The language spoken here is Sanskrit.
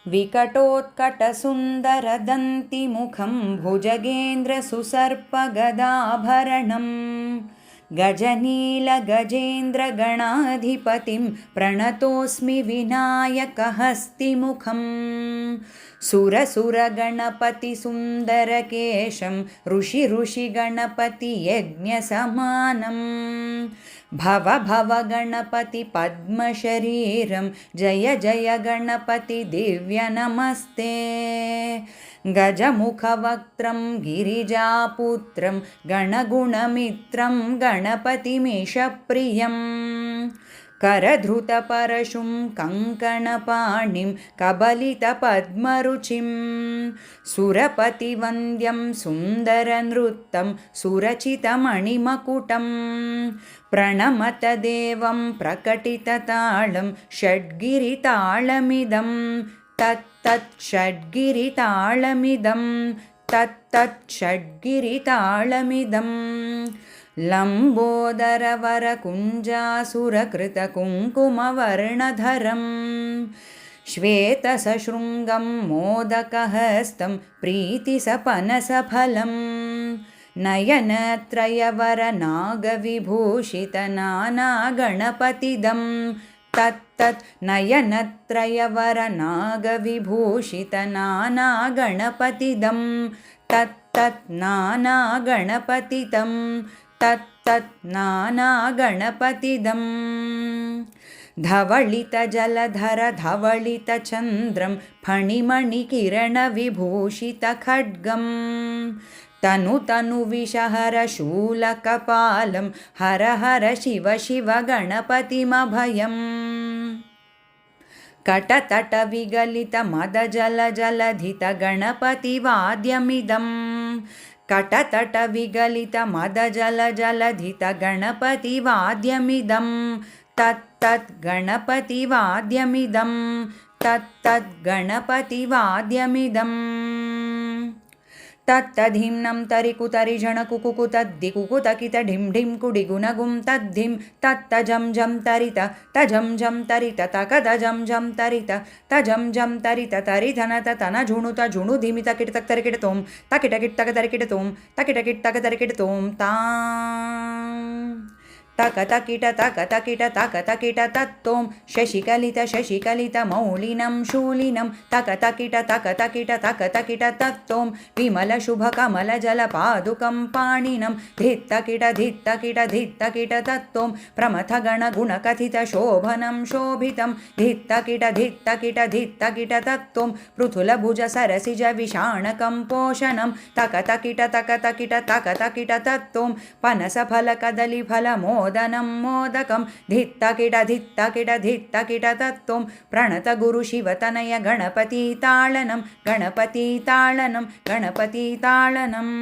विकटोत्कटसुन्दरदन्तिमुखं भुजगेन्द्रसुसर्पगदाभरणं गजनीलगजेन्द्रगणाधिपतिं प्रणतोऽस्मि विनायकहस्तिमुखम् सुरसुरगणपतिसुन्दरकेशं ऋषिगणपतियज्ञसमानं भव भव गणपति पद्मशरीरं जय जय गणपति दिव्यनमस्ते गजमुखवक्त्रं गिरिजापुत्रं गणगुणमित्रं गणपतिमीशप्रियं करधृतपरशुं कङ्कणपाणिं कबलितपद्मरुचिं सुरपतिवन्द्यं सुन्दरनृत्तं सुरचितमणिमकुटं प्रणमत देवं प्रकटिततालं षड्गिरिताळमिदं तत्तत् षड्गिरिताळमिदं तत्तत् षड्गिरिताळमिदं लम्बोदरवरकुञ्जासुरकृतकुङ्कुमवर्णधरं श्वेतसशृङ्गं मोदकहस्तं प्रीतिसपनसफलं नयनत्रयवरनागविभूषितनानागणपतिदं तत्तत् नयनत्रयवरनागविभूषितनानागणपतिदं तत्तत् नानागणपतितं तत्तत् नानागणपतिदम् धवलितजलधर धवलितचन्द्रं फणिमणिकिरणविभूषितखड्गं तनुविषहरशूलकपालं हर हर शिव शिव गणपतिमभयम् कटतटविगलितमदजलजलधितगणपतिवाद्यमिदं कटतटविगलितमदजलजलधितगणपतिवाद्यमिदं तत्तत् गणपतिवाद्यमिदं तत्तत् गणपतिवाद्यमिदं तत्तधिम्नं तरिकुतरिजणकुकुकु तद्दिकुकुतकितढिं ढिं कुडिगुणगुं तद्धिं तत्तजं जं तरित तजं जं तरित तकदजं जं तरित तजं जं तरित तरिधनत तनझुणुत झुणुधिमितकिटतक्तरिकिटतों तकिटकिट्तकतरिकिटतों तकिटकिट्तकतरिकिटतों तां तकतकिट तकतकिट तकतकिट तत्तों शशिकलितमौलिनं शूलिनं तकतकिट तकतकिट तकतकिट तत्तों विमलशुभकमलजलपादुकं पाणिनं धित्तकिट धित्तकिट धित्तकिट तत्तों प्रमथगणगुणकथितशोभनं शोभितं धित्तकिट धित्तकिट धित्तकिट तत्तों पृथुलभुजसरसिजविषाणकं पोषणं तकतकिट तकतकिट तकतकिट तत्तों पनसफलकदलीफलमोदनं मोदकं धित्तकिट धित्तकिट धित्तकिट तत्तों प्रणतगुरुशिवतनय गणपतिताळनं गणपतिताळनं गणपतिताळनम्